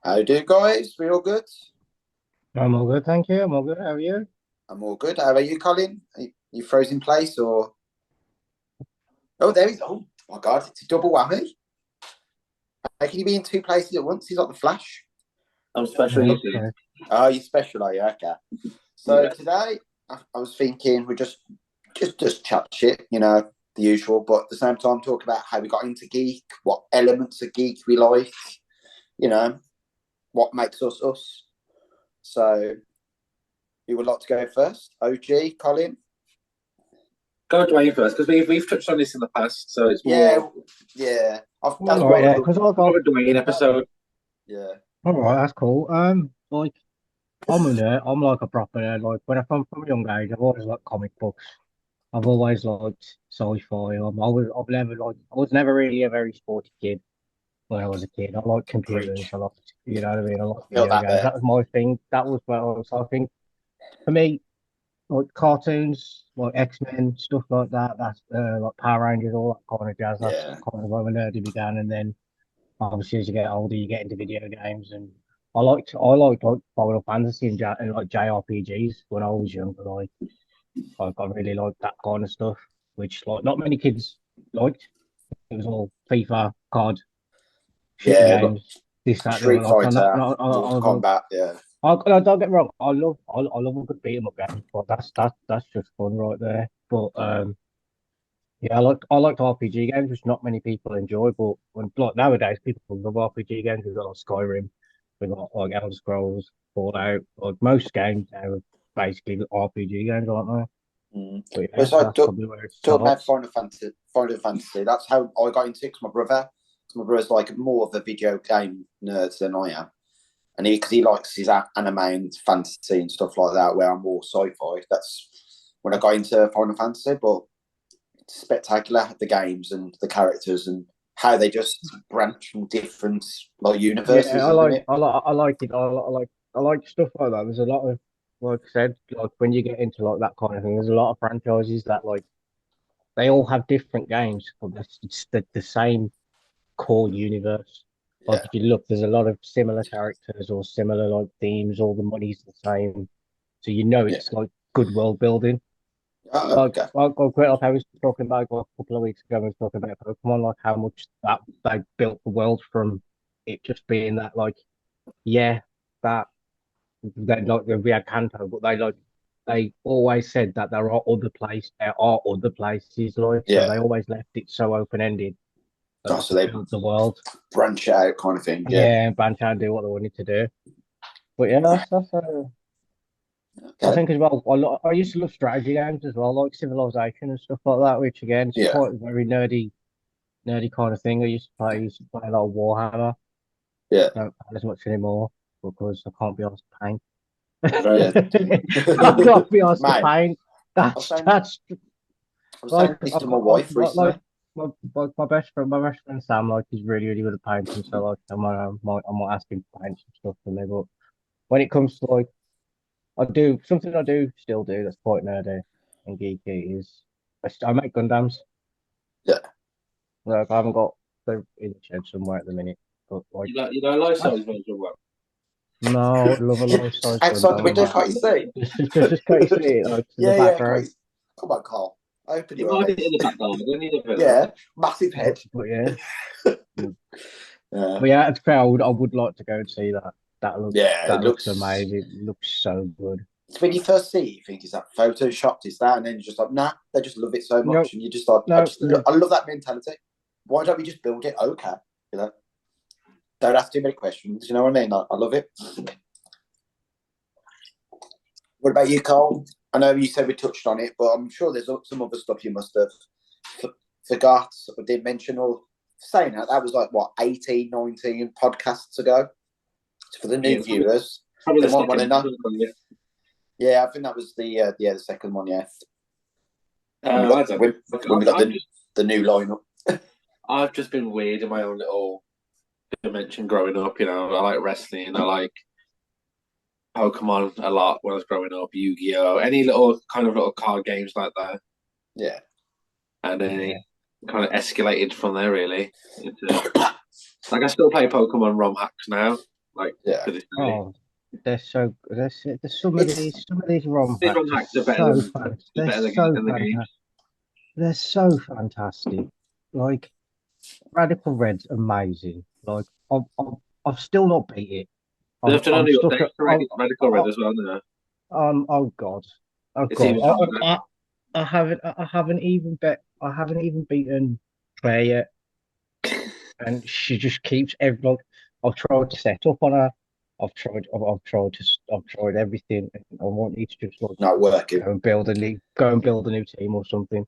How you doing, guys? We all good? I'm all good, thank you. I'm all good. How are you? I'm all good. How about you, Colin? Are you frozen place or? Oh, there he's. Oh my God, it's a double whammy. How can you be in two places at once? He's like the Flash. I'm special, Yeah, you see. sorry. Oh, you're special, are you? Okay. So Yeah. today, I was thinking we just chat shit, the usual, but at the same time talk about how we got into geek, what elements of geek we like, you know, what makes us us. So you would like to go first? OG, Colin? Go Dwayne first, because we've touched on this in the past, so it's Yeah, more, yeah. All That's right, what I yeah, thought. because I more got. of a Dwayne episode. Yeah, All right, that's cool. Like I'm a nerd. I'm like a proper nerd. Like when I come from a young age, I've always liked comic books. I've always liked sci-fi. I've never like. I was never really a very sporty kid when I was a kid. I liked computers. preach. I liked, you know what I mean. I liked Felt video that games. there. That was my thing. That was what I was. I think for me, like cartoons, like X-Men, stuff like that. That's like Power Rangers, all that kind of jazz. That's Yeah, kind of where my nerdy began, and then obviously as you get older, you get into video games, and I liked like Final Fantasy and like JRPGs when I was younger. Like I really liked that kind of stuff, which like not many kids liked. It was all FIFA, COD, shooting yeah. But games, this, that, the other. Street Like, so Fighter, I Mortal was like, Kombat. Yeah, don't get me wrong, I love a good beat 'em up game, but that's just fun right there. But yeah, I liked RPG games, which not many people enjoy. But when like nowadays, people love RPG games. We've got like Skyrim, we've got like Elder Scrolls, Fallout. Like most games now are basically RPG games, aren't mm. they? But But yeah, it's like that's probably where it talk about starts. Final Fantasy. Final Fantasy. That's how I got into it. 'Cause my brother. 'Cause my brother's like more of a video game nerd than I am, and because he likes his anime and fantasy and stuff like that, where I'm more sci-fi. That's when I got into Final Fantasy. But it's spectacular the games and the characters and how they just branch from different like Yeah, universes, isn't it? I like it. I like stuff like that. There's a lot of, like I said, like when you get into like that kind of thing, there's a lot of franchises that like they all have different games, but it's the same core universe. Like Yeah, if you look, there's a lot of similar characters or similar like themes. All the money's the same, so you know yeah. it's like good world building. Oh, Like okay. like I was talking about like, a couple of weeks ago, I was talking about Pokemon, like how much that they built the world from it just being that like yeah that like we had Kanto, but they always said that there are other places like so Yeah. they always left it so open ended Oh, to so they build the world. branch out kind of thing. Yeah. Yeah, and branch out and do what they wanted to do. But yeah, I Okay. think as well. I used to love strategy games as well, like Civilization and stuff like that. Which again, it's Yeah. quite a very nerdy kind of thing. I used to play a lot of Warhammer. Yeah. Don't play as much anymore because I can't be asked to paint. Yeah. I can't be asked to Mate, paint. I was That's saying that's I was like saying this I've to my got wife recently. like my best friend Sam, like he's really good at painting. So like I might ask him to paint some stuff for me. But when it comes to like I do still do that's quite nerdy and geeky is I make Gundams. Yeah. Like I haven't got they're in the shed somewhere at the minute, but like You know, life that's size version one. no, I'd love a life size Outside the Gundam, window, mate. can't you see? Just can't you see it like in the Yeah, yeah, background? great. Come on, Carl. Open You your might get it eyes. in the back garden, don't need a pillar. Yeah, massive head. But yeah. Mm. Yeah. But yeah, it's fair. I would like to go and see that. Yeah, it That looks looks. amazing. It looks so good. It's when you first see it, you think, is that photoshopped? Is that? And then you're just like, nah, they just love it so No, much. And you just like, no, no. I love that mentality. Why don't we just build it? Okay. You know, don't ask too many questions. You know what I mean? I love it. What about you, Cole? I know you said we touched on it, but I'm sure there's some other stuff you must have forgot or did mention. Or saying that, that was like, what, 18, 19 podcasts ago? For the Yeah, new viewers, probably they the might want to second. know. Yeah, I think that was the second one. Yeah, when we got I don't when, know. Like, when we got the new lineup. I've just been weird in my own little dimension growing up. You know, I like wrestling. I like Pokemon a lot when I was growing up. Yu-Gi-Oh, any little kind of little card games like that, Yeah, and then it kind of escalated from there. Really, into, like I still play Pokemon ROM hacks now. like Yeah. to this day. Oh, they're so good. There's some of these ROM These hacks ROM hacks are are better so than fantastic. they're They're better so than the game. fantastic. They're so fantastic. Like Radical Red's amazing. Like I've still not beat it. They've done I'm only stuck updates at to Radical Red as well now. oh God. Oh It's God. even harder. I haven't even beaten Claire yet. And she just keeps I've tried to set up on her. I've tried everything. And I want you to just like Not working. go and build a new team or something.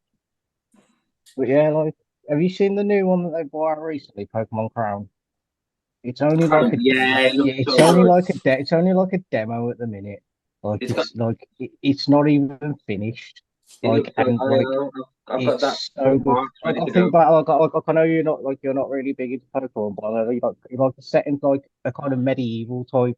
But yeah, like, have you seen the new one that they brought out recently, Pokemon Crown? It's only like a Yeah, it looks it's so only good. like it's only like a demo at the minute. Like It's got. it's not even finished. It Like looks so. and like I've got that it's so good. bookmarked Like ready I to think go. back, like I know you're not really big into Pokemon, but you like the setting's like a kind of medieval type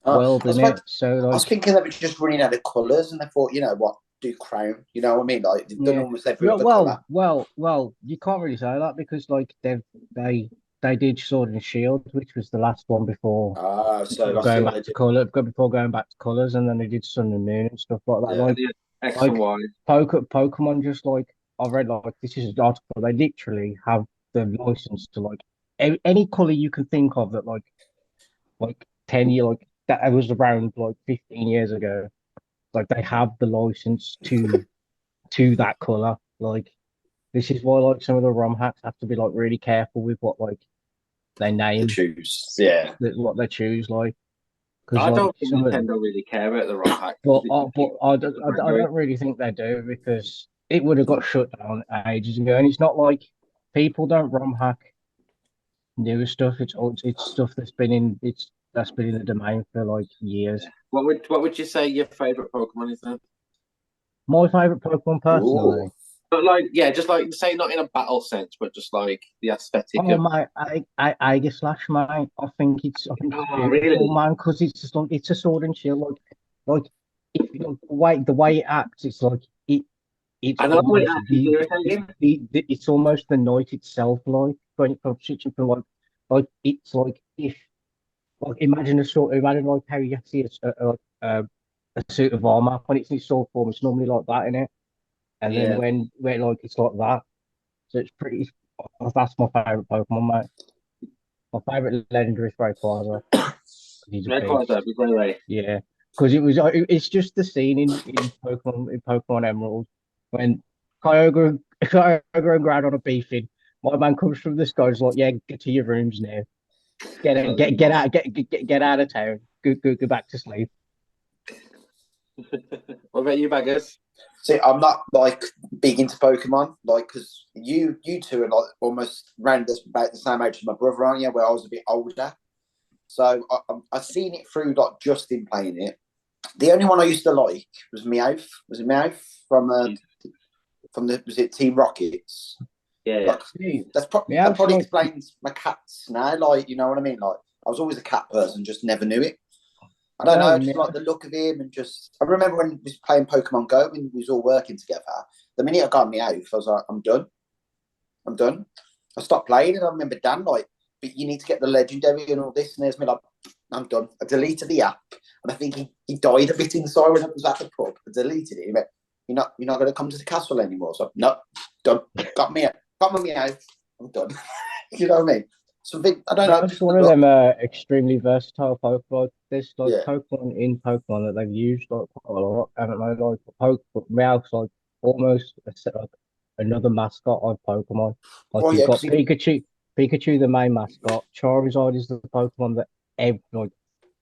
I world was in like, it. So I was like thinking they were just running out of colours, and they thought, you know what, do Crown. You know what I mean? Like they've done yeah, almost every yeah. other colour. Well, you can't really say that because like they did Sword and Shield, which was the last one before So I see going what back they to do. color, before going back to colors, and then they did Sun and Moon and stuff like that. Yeah. Like, Yeah, X and like Y. Pokemon, just like I read, like this is an article. They literally have the license to like any color you can think of that like 10 year like that was around like 15 years ago. Like they have the license to that color. Like this is why like some of the ROM hacks have to be like really careful with what like they To name choose. Yeah. what they choose. Like because I like don't think some of Nintendo really care about the ROM hack. but I don't really think they do because it would have got shut down ages ago. And it's not like people don't ROM hack newer stuff. It's stuff that's been in the domain for like years. What would you say your favorite Pokemon is then? My favorite Pokemon Ooh. personally. But like, yeah, just like say not in a battle sense, but just like the aesthetic Oh of. my, I slash mine. I think it's Oh, beautiful, really? man, because it's just like it's a sword and shield. Like if you know, the way it acts, it's like it's I know it almost actually irritating. it's almost the night itself. Like when it comes to like it's like if like imagine like how you see a suit of armor when it's in its sword form. It's normally like that in it, and then Yeah, when like it's like that, so it's pretty. That's my favorite Pokemon, mate. My favorite legendary is Rayquaza. He's a Rayquaza, beast. that'd be great. Yeah, because it's just the scene in Pokemon Emerald when Kyogre and Groudon are beefing. My man comes from the sky, he's like, "Yeah, get to your rooms now. Get out of town. Go back to sleep." What about you, Baggers? See, I'm not like big into Pokemon, like because you two are like almost around about the same age as my brother, aren't you? Where I was a bit older, so I seen it through like Justin playing it. The only one I used to like was Meowth. Was it Meowth from the was it Team Rockets? Yeah, yeah. Like Jeez. that Meowth's probably like explains my cats now. Like you know what I mean? Like I was always a cat person, just never knew it. I don't know, I just like Meowth. the look of him and just. I remember when we was playing Pokemon Go when we was all working together. The minute I got me out, I was like, I'm done. I'm done. I stopped playing, and I remember Dan like, but you need to get the legendary and all this. And there's me like, I'm done. I deleted the app, and I think he died a bit inside when I was at the pub. I deleted it. He went, you're not going to come to the castle anymore. So no, done. Got me out. I'm done. You know what I mean? Something I don't know. Meowth's Just the one of look. them extremely versatile Pokemon. There's like Yeah. Pokemon in Pokemon that they've used like quite a lot. I don't know, like Meowth's like almost like another mascot of Pokemon. Like Oh you've yeah, got because he Pikachu, the main mascot. Charizard is the Pokemon that like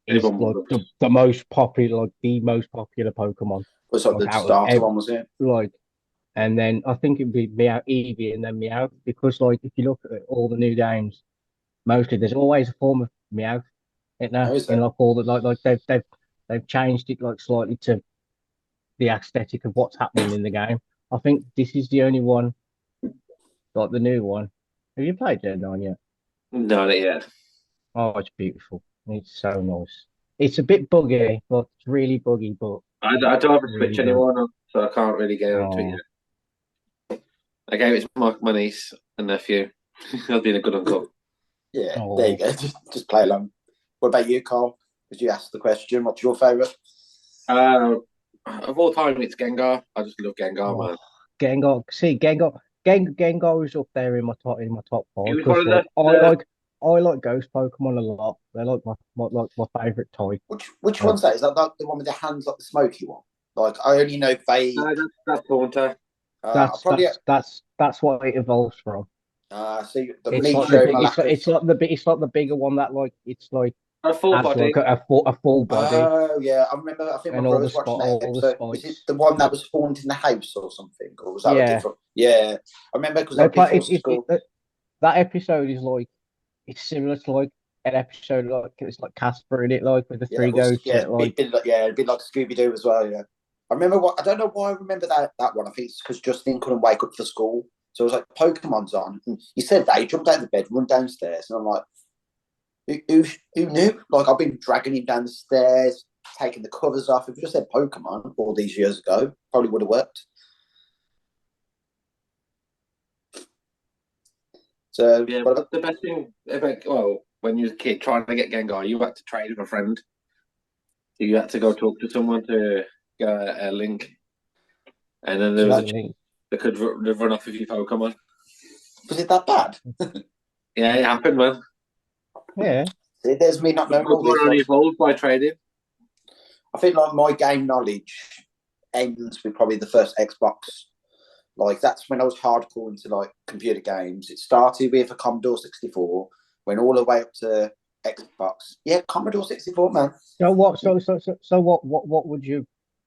is Everyone like loves. the most popular, like the most popular Pokemon, was like like the out of starter one, was it? like. And then I think it'd be Eevee and then Meowth because like if you look at all the new games mostly there's always a form of meow in How there is in it? like all the like they've changed it like slightly to the aesthetic of what's happening in the game. I think this is the only one like the new one. Have you played Gen 9 yet? No, not yet. Oh, it's beautiful. It's so nice. It's a bit buggy, but it's really buggy, but I it's don't have a really Switch good. anymore, no, so I can't really get onto it Oh, yet. I gave it to my niece and nephew. I've been a good uncle. Yeah, there you oh, go. Just play along. What about you, Carl? Because you asked the question, what's your favourite? Of all time, it's Gengar. I just love Gengar, man. Gengar. See, Gengar is up there in my top He five was one because of I like Ghost Pokemon a lot. They're like my favorite type. Which one's that? Is that like the one with the hands like the smoky one? Like I only know vague. that's Haunter. That's what it evolves from. See the It's like it's like the bigger one that like it's like A full has body. like a full body Oh yeah, I remember. I think my and brother was watching that all the episode. Was it spikes. the one that was haunting the house or something, or was that a Yeah. different? Yeah, I remember because No, like before school. that episode is like it's similar to like an episode like it's like Casper in it, like with the Yeah, three it was, ghosts. yeah, Like a bit like Scooby Doo as well. Yeah, I remember what I don't know why I remember that one. I think it's because Justin couldn't wake up for school, so it was like Pokemon's on. And he said that he jumped out of the bed, run downstairs, and I'm like, who knew? Like I've been dragging him down the stairs, taking the covers off. If you just said Pokemon all these years ago, probably would have worked. So yeah, but the best thing about when you was a kid trying to get Gengar, you had to trade with a friend. You had to go talk to someone to get a link, and then there was they could run off with your Pokemon. Was it that bad? Yeah, it happened, man. yeah. There's me not knowing all this. Pokemon only evolved by trading. I think like my game knowledge ends with probably the first Xbox. Like that's when I was hardcore into like computer games. It started with a Commodore 64, went all the way up to Xbox. Yeah, Commodore 64, man. So what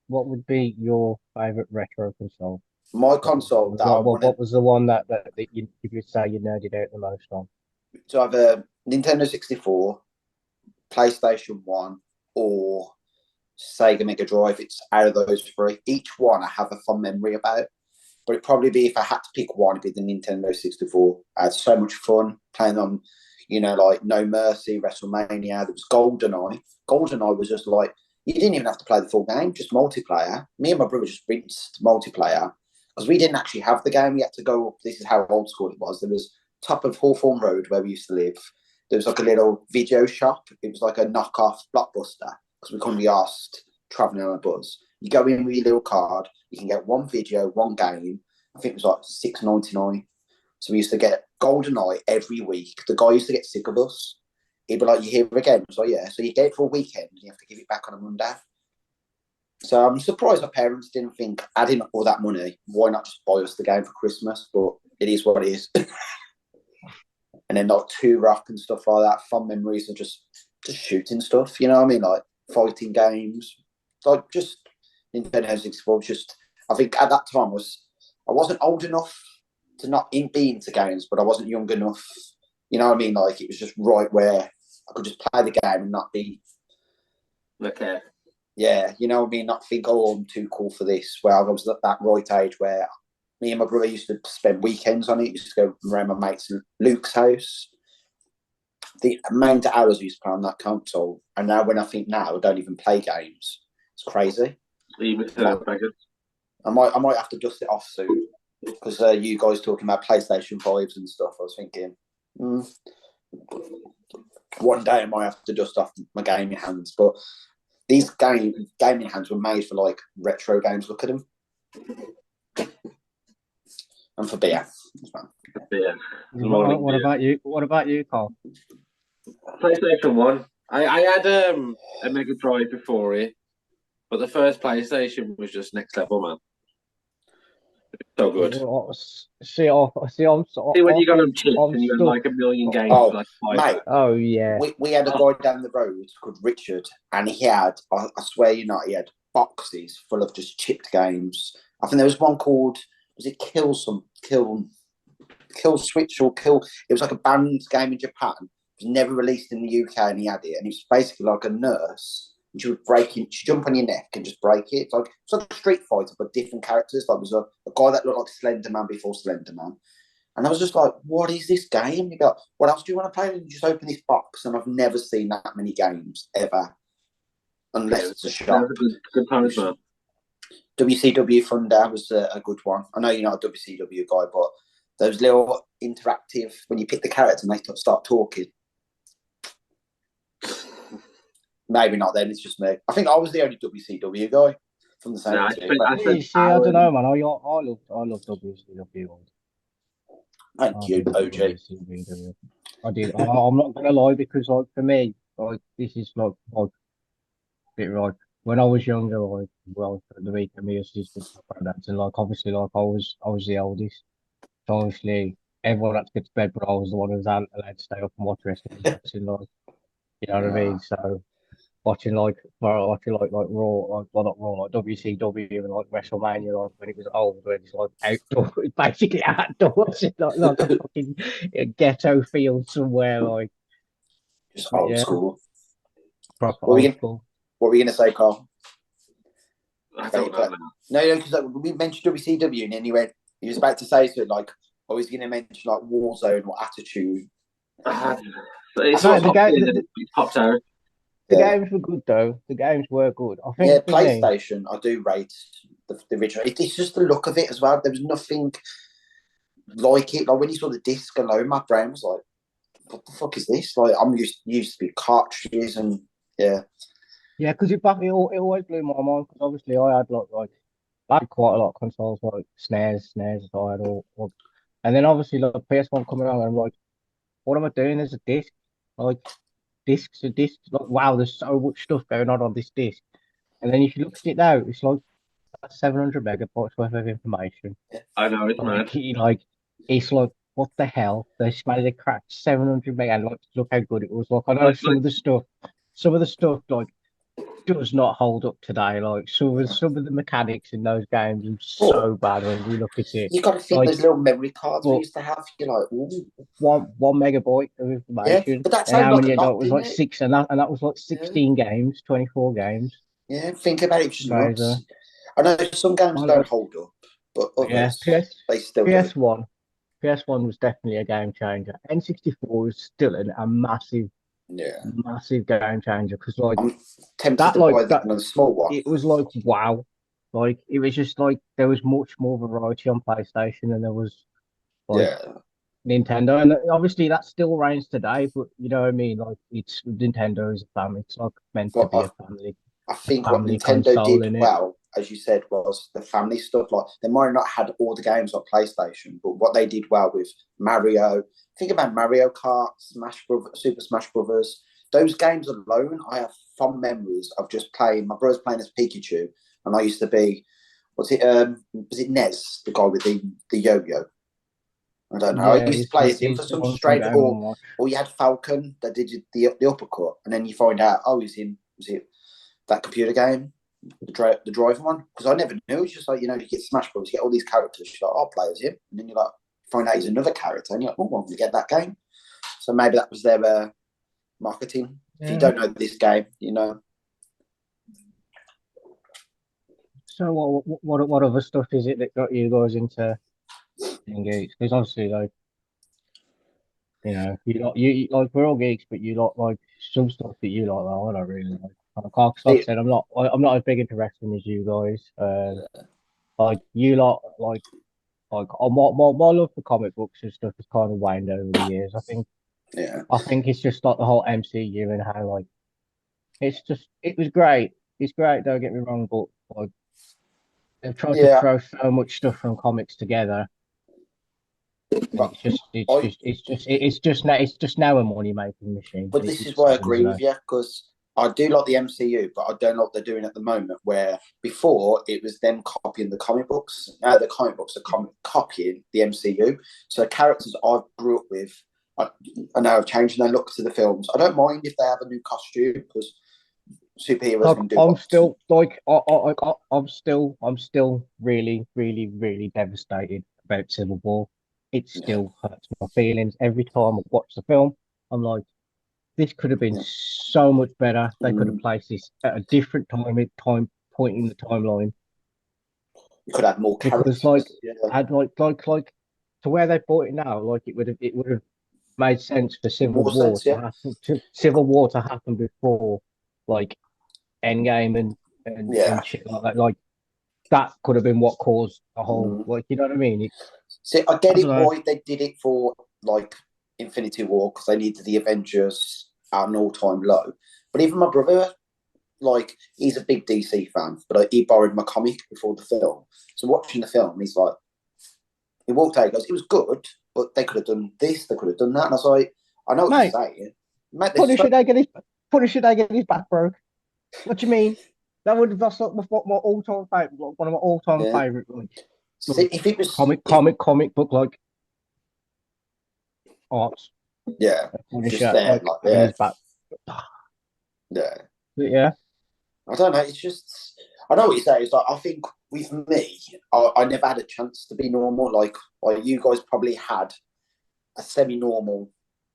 would be your favorite retro console? My console What was the one that you would say you nerded out the most on? So I've a Nintendo 64, PlayStation 1, or Sega Mega Drive. It's out of those three. Each one I have a fond memory about. But it'd probably be if I had to pick one, it'd be the Nintendo 64. I had so much fun playing on, like No Mercy, WrestleMania. There was GoldenEye. GoldenEye was just like, you didn't even have to play the full game, just multiplayer. Me and my brother just rinsed multiplayer because we didn't actually have the game. We had to go up. This is how old school it was. There was top of Hawthorne Road where we used to live. There was like a little video shop. It was like a knockoff Blockbuster because we couldn't be asked traveling on a bus. You go in with your little card. You can get one video, one game. I think it was like $6.99. So we used to get GoldenEye every week. The guy used to get sick of us. He'd be like, "You here again?" So yeah. So you get it for a weekend. And you have to give it back on a Monday. So I'm surprised my parents didn't think adding up all that money, why not just buy us the game for Christmas? But it is what it is. And then like 2-Rock and stuff like that. Fun memories of just shooting stuff. You know what I mean? Like fighting games. Like just Nintendo 64. Just I think at that time I wasn't old enough to not be into games, but I wasn't young enough. You know what I mean? Like it was just right where I could just play the game and not be okay. Yeah, you know what I mean? Not think, oh, I'm too cool for this. Where I was at that right age where me and my brother used to spend weekends on it. Used to go around my mate's Luke's house. The amount of hours we used to play on that console, and now when I think now, I don't even play games. It's crazy. I might have to dust it off soon because you guys talking about PlayStation 5s and stuff. I was thinking, one day I might have to dust off my gaming hands. But these gaming hands were made for like retro games. Look at them. And for beer. Yeah. What about you? What about you, Carl? PlayStation 1. I had a Mega Drive before it, but the first PlayStation was just next level, man. So good. See, when you got them chips and you had like a million games. Mate. Oh, yeah. We had a guy down the road called Richard, and he had, I swear you not, he had boxes full of just chipped games. I think there was one called, was it Kill Switch or Kill? It was like a banned game in Japan. It was never released in the UK, and he had it. And it was basically like a nurse. And she would break it. She'd jump on your neck and just break it. It's like a Street Fighter, but different characters. Like, there was a guy that looked like Slender Man before Slender Man. And I was just like, what is this game? You go, what else do you want to play? And you just open this box, and I've never seen that many games ever. Unless it's a shop. Good times, man. WCW Thunder was a good one. I know you're not a WCW guy, but those little interactive, when you pick the character and they start talking. maybe not. Then it's just me. I think I was the only WCW guy from the same No, team. I spent See, I don't hours. know, man. I love WCW. Thank you, OG. I did. I'm not gonna lie because, like, for me, like, this is like a bit right. When I was younger, like, well, the week of me and sister, and like, obviously, like, I was the oldest. So obviously, everyone had to get to bed, but I was the one who was allowed to stay up and watch wrestling. Watching, like, you know what I mean? So watching like Raw, like, well, not Raw, like WCW and like WrestleMania, like when it was old, when it's like outdoor, it's basically outdoors, it's like a fucking ghetto field somewhere, like, Just but old yeah, school. proper What were old you school. What were you gonna say, Carl? I don't know. No, because like, we mentioned WCW, and then he was about to say something like, I was going to mention like Warzone or Attitude. It's No, not it popped out. The games were good though. The games were good. I think. Yeah, for me, PlayStation, I do rate the original. It's just the look of it as well. There was nothing like it. Like when you saw the disc alone, my brain was like, "What the fuck is this?" Like I'm used to be cartridges and yeah. Yeah, because it always blew my mind because obviously I had like I had quite a lot of consoles like SNES, I had all, and then obviously like PS1 coming out and I'm like, what am I doing? There's a disc, like discs, like wow, there's so much stuff going on this disc. And then if you look at it now, it's like 700 megabytes worth of information. I know, it's mad. Like it's like what the hell? They managed to crack 700 meg and like look how good it was. Like I know some of the stuff like does not hold up today. Like some of the mechanics in those games are so bad when you look at it. You got to think like, those little memory cards we used to have. You're like, ooh. one megabyte of information. Yeah, but that and how sounds many? like a lot, It was didn't like it? six, and that was like 16 games, 24 games. Yeah, think about it, just Crazy. nuts. I know some games don't hold up, but others, they still PS1. PS1 was definitely a game changer. N64 was still a massive game changer because like I'm tempted that to like buy that the small one. it was like wow, like it was just like there was much more variety on PlayStation than there was like Nintendo, and obviously that still reigns today. But you know what I mean? Like it's Nintendo is a family. It's like meant to be a family. I think what family Nintendo console did well, as you said, was the family stuff. Like they might not had all the games on PlayStation, but what they did well with Mario. Think about Mario Kart, Super Smash Brothers. Those games alone, I have fond memories of just playing. My brother's playing as Pikachu, and I used to be. Was it Nez, the guy with the yo-yo? I don't know. Yeah, I used to play as him for some strange, or you had Falcon that did the uppercut, and then you find out, oh, he's in. Was it that computer game, the driving one? Because I never knew. It's just like, you know, you get Smash Bros, you get all these characters. You're like, I'll play as him, and then you like find out he's another character, and you're like, oh, I'm gonna get that game. So maybe that was their marketing. Yeah. If you don't know this game, you know. So what other stuff is it that got you guys into Geeks? Because obviously, like, you know, you like we're all geeks, but you like some stuff that you like. I don't really like. Like I said, I'm not as big into wrestling as you guys. Like you lot, like my love for comic books and stuff has kind of waned over the years. I think it's just like the whole MCU and how like it was great. It's great. Don't get me wrong, but like they've tried to throw so much stuff from comics together. It's just now a money making machine. But this is why I agree with you, because I do like the MCU, but I don't like what they're doing at the moment. Where before it was them copying the comic books, now the comic books are copying the MCU. So characters I grew up with, I now have changed and they look to the films. I don't mind if they have a new costume because superheroes can do. I'm still really, really, really devastated about Civil War. It still hurts my feelings every time I watch the film. I'm like, this could have been so much better. They could have placed this at a different point in the timeline. You could have more characters. I'd like to where they brought it now. Like it would have made sense for Civil War to happen before like Endgame and shit like that. Like that could have been what caused the whole like, you know what I mean? See, I get it why they did it for like Infinity War because they needed the Avengers at an all-time low. But even my brother like, he's a big DC fan, but he borrowed my comic before the film. So watching the film, he's like, he walked out, he goes, it was good, but they could have done this, they could have done that. And I was like, I know what you're saying. Mate, Punisher, they get his back broke. What do you mean? That's like my all-time favorite, like, one of my all-time favorite, like, see, if it was comic book, like, arts. Yeah. Punisher, there, his back. Yeah. But yeah. I don't know. It's just, I know what you say. It's like, I think with me, I never had a chance to be normal. Like you guys probably had a semi-normal.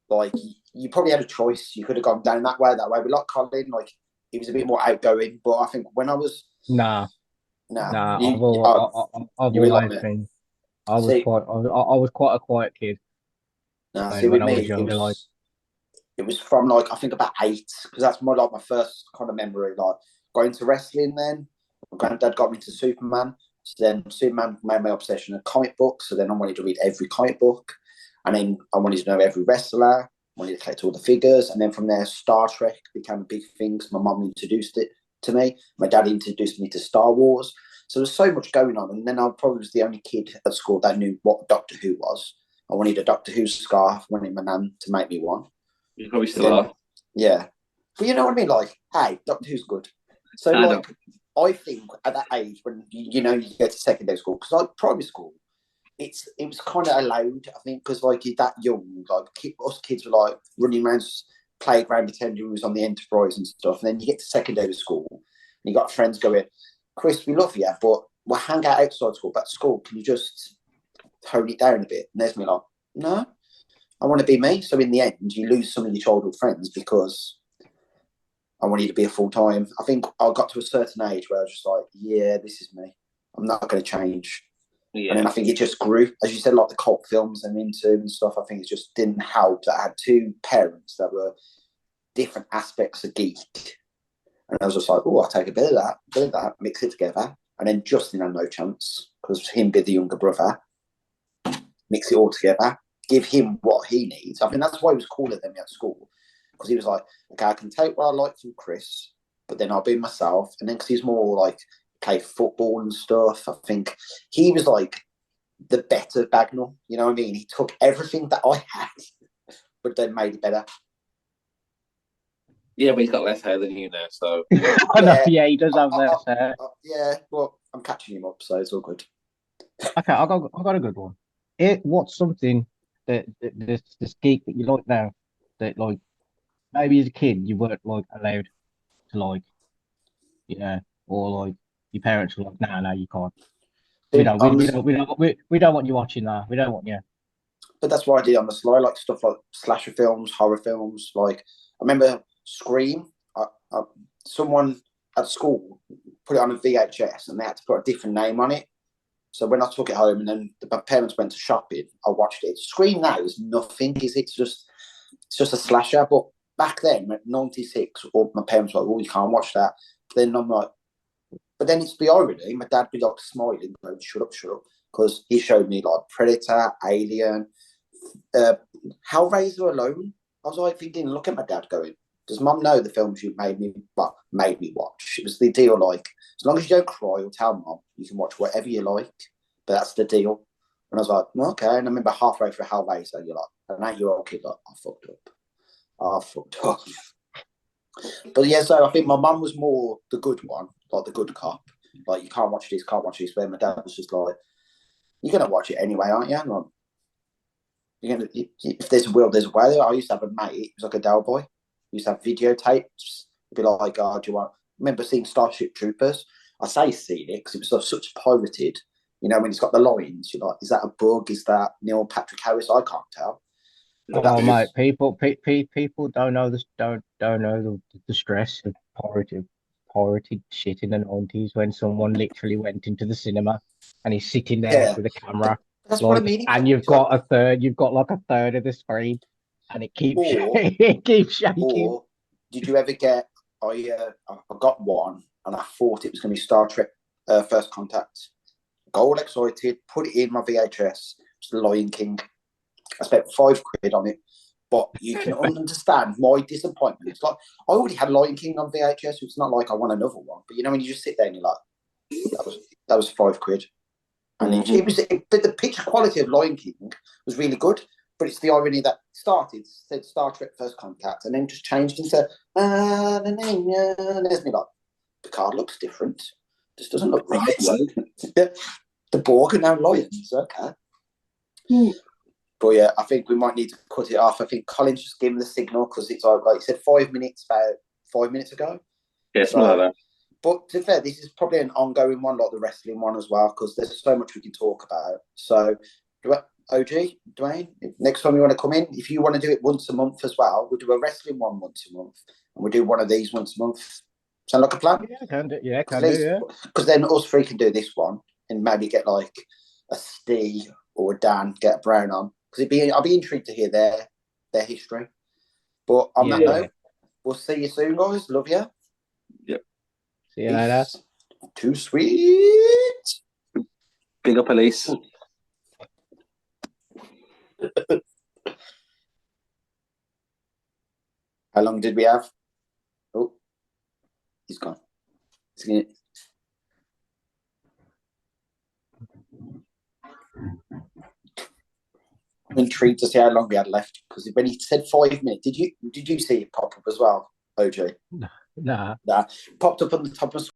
Like, you probably had a choice. You could have gone down that way. But like Colin, like, he was a bit more outgoing. But I think when I was Nah. I've always been. I was quite a quiet kid. When I was younger, it was from, like, I think about 8, because that's more like my first kind of memory. Like, going to wrestling. Then my granddad got me to Superman. So then Superman made my obsession of comic books. So then I wanted to read every comic book, and then I wanted to know every wrestler. I wanted to collect all the figures, and then from there, Star Trek became a big thing. My mum introduced it to me. My dad introduced me to Star Wars. So there's so much going on, and then I probably was the only kid at school that knew what Doctor Who was. I wanted a Doctor Who scarf. Wanted my nan to make me one. You probably still are. Yeah. But you know what I mean? Like, hey, Doctor Who's good. So, I think at that age, when, you go to secondary school, because, like, primary school, it was kind of allowed, I think, because, like, you're that young. Like, us kids were, like, running around playground pretending we was on the Enterprise and stuff. And then you get to secondary school, and you got friends going, Chris, we love you, but we'll hang out outside school. But school, can you just tone it down a bit? And there's me like, no. I want to be me. So in the end, you lose some of your childhood friends because I wanted to be a full-time. I think I got to a certain age where I was just like, yeah, this is me. I'm not going to change. Yeah. And then I think it just grew. As you said, like the cult films I'm into and stuff, I think it just didn't help that I had 2 parents that were different aspects of Geek. And I was just like, oh, I'll take a bit of that, mix it together. And then Justin had no chance because him being the younger brother, mix it all together. Give him what he needs. I think that's why he was cooler than me at school, because he was like, okay, I can take what I like from Chris, but then I'll be myself. And then because he's more like play football and stuff, I think he was like the better Bagnall. You know what I mean? He took everything that I had, but then made it better. Yeah, but he's got less hair than you now, so. Yeah, he does have less hair. Yeah, well, I'm catching him up, so it's all good. Okay, I got a good one. What's something that this geek that you like now, that, like, maybe as a kid you weren't, like, allowed to like, or like your parents were like, no, you can't. We don't want you watching that. We don't want you. But that's what I did on the sly, like stuff like slasher films, horror films. Like, I remember Scream. Someone at school put it on a VHS, and they had to put a different name on it. So when I took it home and then my parents went to shopping, I watched it. Scream now is nothing, is it? It's just a slasher. But back then, at 96, my parents were like, oh, you can't watch that. Then I'm like, but then it's the irony. My dad would be like smiling, going, shut up. Because he showed me like Predator, Alien, Hellraiser alone. I was like thinking, look at my dad going, does mum know the films you made me watch? It was the deal, like, as long as you don't cry or tell mum, you can watch whatever you like. But that's the deal. And I was like, well, okay. And I remember halfway through Hellraiser, you're like, an 8-year-old kid, like, I fucked up. But yeah, so I think my mum was more the good one, like the good cop. Like, you can't watch this. Where my dad was just like, you're going to watch it anyway, aren't you? Like, if there's a will, there's a way. I used to have a mate, he was like a Dell boy. He used to have videotapes. He'd be like, oh, do you want... I remember seeing Starship Troopers. I say seen it because it was such pirated. You know, when it's got the lines, you're like, is that a bug? Is that Neil Patrick Harris? I can't tell. Oh, mate, people don't know this, don't know the stress of pirated shit in the 90s, when someone literally went into the cinema and he's sitting there with a camera. That's what I mean. And you've got like a third of the screen, and it keeps shaking. Or did you ever get? I got one, and I thought it was going to be Star Trek First Contact. Got all excited, put it in my VHS. It's The Lion King. I spent £5 on it. But you can understand my disappointment. It's like I already had Lion King on VHS, so it's not like I want another one. But when you just sit there and you're like, that was £5. And but the picture quality of Lion King was really good. But it's the irony that said Star Trek First Contact, and then just changed into and there's me like, the card looks different. Just doesn't look right. The Borg are now lions, okay. But yeah, I think we might need to cut it off. I think Colin's just given the signal because it's like you said, 5 minutes, about 5 minutes ago. Yeah, something like that. But to be fair, this is probably an ongoing one, like the wrestling one as well, because there's so much we can talk about. So, OG, Dwayne, next time you want to come in, if you want to do it once a month as well, we'll do a wrestling one once a month, and we'll do one of these once a month. Sound like a plan? Yeah, can do. Yeah, can do. Yeah. Because then us three can do this one and maybe get like a Steve or a Dan, get a Brown on. Because I'll be intrigued to hear their history. But on that note, we'll see you soon, guys. Love you. Yep. See you later. Too sweet. Big up, Elise. How long did we have? Oh, he's gone. I'm intrigued to see how long we had left, because when he said 5 minutes, did you see it pop up as well, OJ? Nah. Popped up on the top of